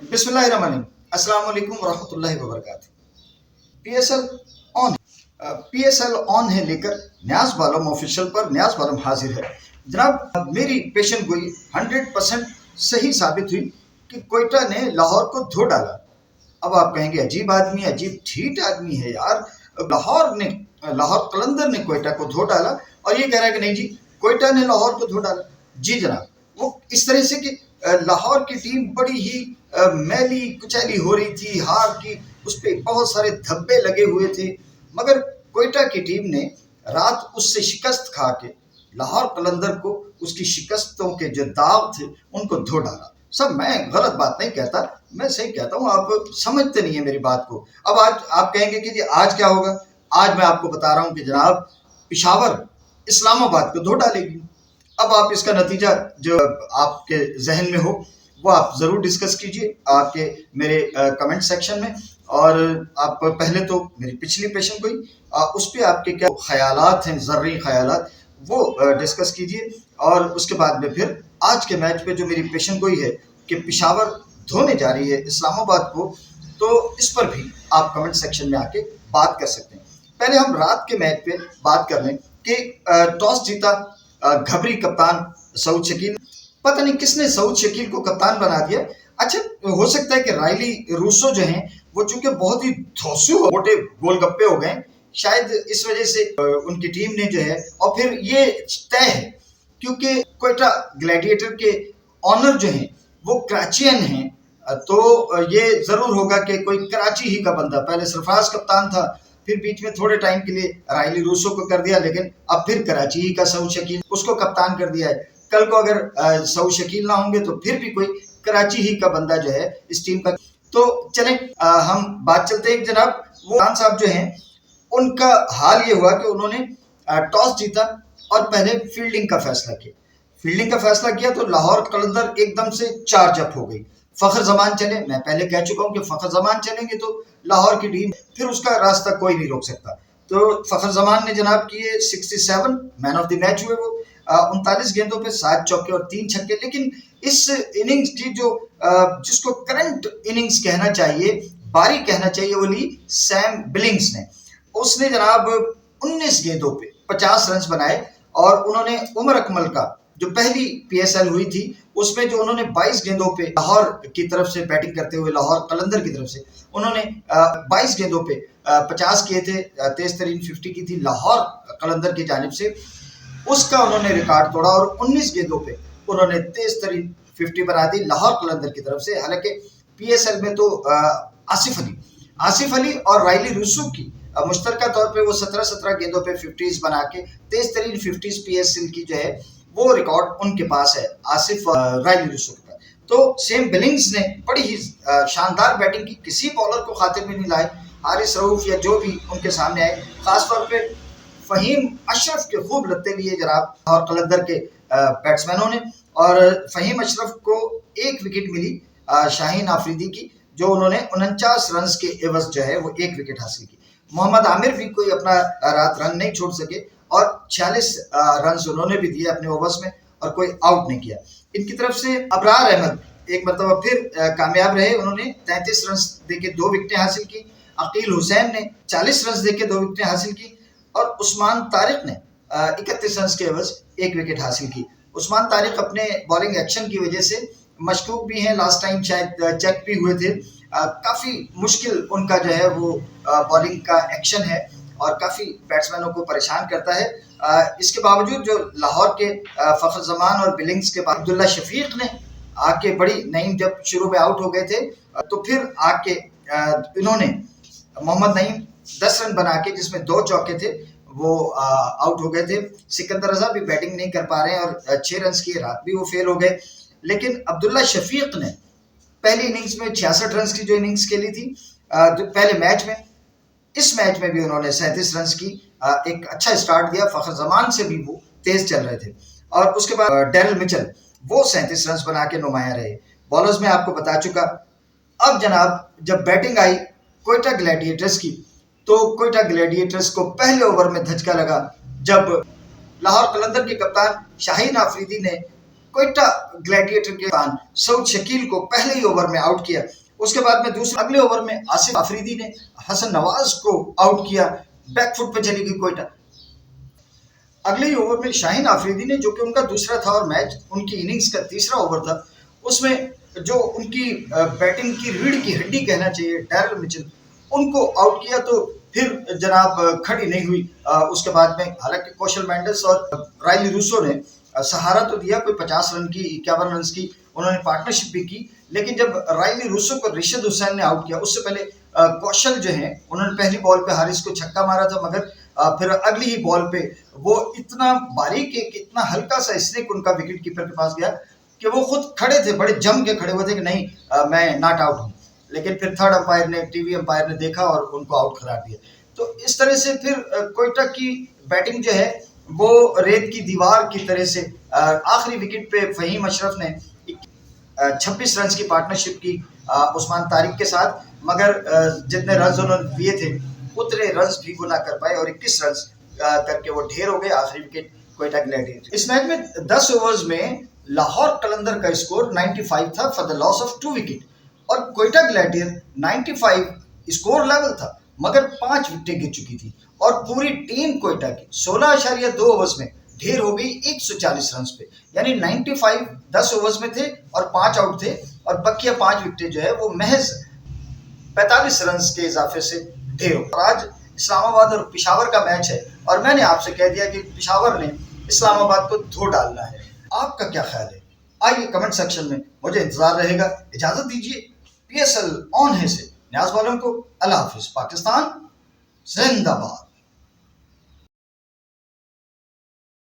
बिस्मिल्लाहिर्रहमानिर्रहीम। अस्सलाम वालेकुम वरहमतुल्लाहि वबरकातुहू। पीएसएल ऑन पीएसएल ऑन है लेकर न्याज बालम ऑफिशियल पर न्याज बालम हाजिर है। जनाब, मेरी पेशन गोई 100% सही साबित हुई कि कोयटा ने लाहौर को धो डाला। अब आप कहेंगे अजीब आदमी, अजीब ठीठ आदमी है यार। लाहौर कलंदर ने कोयटा को धो डाला और ये कह रहा है कि नहीं जी, कोयटा ने लाहौर को धो डाला। जी जनाब, वो इस तरह से कि लाहौर की टीम बड़ी ही मैली कुचैली हो रही थी, हार की उस पर बहुत सारे धब्बे लगे हुए थे, मगर कोयटा की टीम ने रात उससे शिकस्त खा के लाहौर कलंदर को उसकी शिकस्तों के जो दाग थे उनको धो डाला। सब मैं गलत बात नहीं कहता, मैं सही कहता हूँ, आप समझते नहीं है मेरी बात को। अब आज आप कहेंगे कि जी आज क्या होगा। आज मैं आपको बता रहा हूँ कि जनाब, पेशावर इस्लामाबाद को धो डालेगी। अब आप इसका नतीजा जो आपके जहन में हो वो आप ज़रूर डिस्कस कीजिए आपके मेरे कमेंट सेक्शन में। और आप पहले तो मेरी पिछली पेशन गोई उस पर आपके क्या ख्यालात हैं, ज़र्री ख्यालात, वो डिस्कस कीजिए। और उसके बाद में फिर आज के मैच पे जो मेरी पेशन गोई है कि पेशावर धोने जा रही है इस्लामाबाद को, तो इस पर भी आप कमेंट सेक्शन में आके बात कर सकते हैं। पहले हम रात के मैच पे बात कर लें कि टॉस जीता घबरी कप्तान सऊद शकील। पता नहीं किसने सऊद शकील को कप्तान बना दिया। अच्छा, हो सकता है कि रायली रूसो जो हैं वो चूंकि बहुत ही धौसू मोटे गोलगप्पे हो गए, शायद इस वजह से उनकी टीम ने जो है, और फिर ये तय है क्योंकि कोयटा ग्लैडिएटर के ऑनर जो हैं वो कराचियन हैं, तो ये जरूर होगा कि कोई कराची ही का बंदा। पहले सरफराज कप्तान था, फिर बीच में थोड़े टाइम के लिए रायली रूसो को कर दिया, लेकिन अब फिर कराची ही का सऊद शकील उसको कप्तान कर दिया है। कल को अगर सऊद शकील ना होंगे तो फिर भी कोई कराची ही का बंदा जो है इस टीम का। तो चलें हम बात चलते हैं जनाब। वो खान साहब जो हैं उनका हाल ये हुआ कि उन्होंने टॉस जीता और पहले फील्डिंग का फैसला किया तो लाहौर कलंदर एकदम से चार्ज अप हो गई। फखर जमान चले, मैं पहले कह चुका हूं कि फखर जमान चलेंगे तो लाहौर की टीम फिर उसका रास्ता कोई नहीं रोक सकता। तो फखर जमान ने जनाब किए 67, मैन ऑफ द मैच हुए वो 39 गेंदों पे 7 चौके और 3 छक्के। लेकिन इस इनिंग्स की जो जिसको करंट इनिंग्स कहना चाहिए, बारी कहना चाहिए, वो ली सैम बिलिंग्स ने। उसने जनाब 19 गेंदों पे 50 रन बनाए और उन्होंने उमर अकमल का जो पहली पीएसएल हुई थी उसमें जो उन्होंने 22 गेंदों पे लाहौर की तरफ से बैटिंग करते हुए, लाहौर कलंदर की तरफ से उन्होंने 22 गेंदों पे 50 किए थे। तेज तरीन 50 की थी लाहौर कलंदर की जानिब से, उसका उन्होंने रिकॉर्ड तोड़ा और 19 गेंदों पे उन्होंने तेज तरीन 50 बना दी लाहौर कलंदर की तरफ से। हालांकि पीएसएल में तो आसिफ अली और रायली रूसो की मुश्तरका तौर पे वो 17 गेंदों पे 50s बना के तेज तरीन 50s पीएसएल की जो है वो रिकॉर्ड उनके पास है, आसिफ रायली रूसो के पास। तो सेम बिलिंग्स ने बड़ी ही शानदार बैटिंग की, किसी बॉलर को खातिर में नहीं लाए, हारिस रऊफ या जो भी उनके सामने आए। खासतौर पे फहीम अशरफ के खूब लत्ते लिए जनाब और कलंदर के बैट्समैनों ने, और फहीम अशरफ को 1 विकेट मिली शाहीन आफरीदी की, जो उन्होंने 49 रन के एवज जो है वो 1 विकेट हासिल की। मोहम्मद आमिर भी कोई अपना रात रन नहीं छोड़ सके और 46 रन उन्होंने भी दिए अपने ओवर्स में और कोई आउट नहीं किया। इनकी तरफ से अबरार अहमद एक मरतबा फिर कामयाब रहे, उन्होंने 33 रन देके 2 विकेटें हासिल की। अकील हुसैन ने 40 रन देके 2 विकेटें हासिल की और उस्मान तारिक ने 31 रन के एवज 1 विकेट हासिल की। उस्मान तारिक अपने बॉलिंग एक्शन की वजह से मशकूक भी हैं, लास्ट टाइम शायद चेक भी हुए थे। काफ़ी मुश्किल उनका जो है वो बॉलिंग का एक्शन है और काफ़ी बैट्समैनों को परेशान करता है। इसके बावजूद जो लाहौर के फखर जमान और बिलिंग्स के बाद अब्दुल्ला शफीक ने आके बड़ी नईम जब शुरू में आउट हो गए थे तो फिर आके इन्होंने मोहम्मद नईम 10 रन बना के जिसमें 2 चौके थे वो आउट हो गए थे। सिकंदर रजा भी बैटिंग नहीं कर पा रहे हैं और 6 रन किए, रात भी वो फेल हो गए। लेकिन अब्दुल्ला शफीक ने पहली इनिंग्स में 66 रन की जो इनिंग्स खेली थी पहले मैच में, इस मैच में भी उन्होंने 37 रन की एक अच्छा स्टार्ट दिया। फखर जमान से भी वो तेज चल रहे थे। और उसके बाद डेरिल मिचेल वो 37 रन बना के नुमाया रहे। बॉलर्स में आपको बता चुका। अब जनाब जब बैटिंग आई कोयटा ग्लैडिएटर्स की, तो कोयटा ग्लैडिएटर्स को पहले ओवर में धचका लगा जब लाहौर कलंदर के कप्तान शाहीन आफरीदी ने कोयटा ग्लैडिएटर के कप्तान सऊद शकील को पहले ही ओवर में आउट किया। उसके बाद में दूसरे अगले ओवर में आसिफ आफरीदी ने हसन नवाज को आउट किया, बैकफुट पे चली गई कोयटा। अगले ही ओवर में शाहीन आफरीदी ने, जो कि उनका दूसरा था और मैच उनकी इनिंग्स का तीसरा ओवर था, उसमें जो उनकी बैटिंग की रीढ़ की हड्डी कहना चाहिए डैरल मिचेल, उनको आउट किया। तो फिर जनाब खड़ी नहीं हुई। उसके बाद में हालांकि कौशल मेंडिस और रायली रूसो ने सहारा तो दिया, कोई 50 रन की 51 रन की उन्होंने पार्टनरशिप भी की, लेकिन जब रायली रूसो को रिशद हुसैन ने आउट किया, उससे पहले कौशल जो है उन्होंने पहली बॉल पे हारिस को छक्का मारा था, मगर फिर अगली ही बॉल पे वो इतना बारीक है कि इतना हल्का सा स्नेक उनका विकेट कीपर के पास गया कि वो खुद खड़े थे, बड़े जम के खड़े हुए थे कि नहीं मैं नॉट आउट हूँ, लेकिन फिर थर्ड अंपायर ने, टीवी अंपायर ने देखा और उनको आउट करार दिया। तो इस तरह से फिर कोयटा की बैटिंग जो है वो रेत की दीवार की तरह से आखिरी विकेट पे फहीम अशरफ ने 26 रन की पार्टनरशिप की उस्मान तारिक के साथ, मगर जितने रन उन्होंने दिए थे उतने रन भी वो ना कर पाए और 21 रन करके वो ढेर हो गए। आखिरी विकेट कोयटा ग्लैडिएटर। इस मैच में 10 ओवर्स में लाहौर कलंदर का स्कोर 95 था for the loss of 2 wicket और कोयटा ग्लैडिएटर 95 स्कोर लेवल था, मगर 5 विकेटें गिर चुकी थी और पूरी टीम कोयटा की 16.2 ओवर्स में ढेर हो गई 140 रन पे, यानी 95 10 ओवर्स में थे और 5 आउट थे और बकिया 5 विकेटें जो है वो महज 45 रन के इजाफे से ढेर हो। आज इस्लामाबाद और पेशावर का मैच है और मैंने आपसे कह दिया कि पेशावर ने इस्लामाबाद को धो डालना है। आपका क्या ख्याल है? आइए कमेंट सेक्शन में, मुझे इंतजार रहेगा। इजाजत दीजिए। PSL ऑन है से न्याज वालों को अल्लाह हाफिज। पाकिस्तान जिंदाबाद।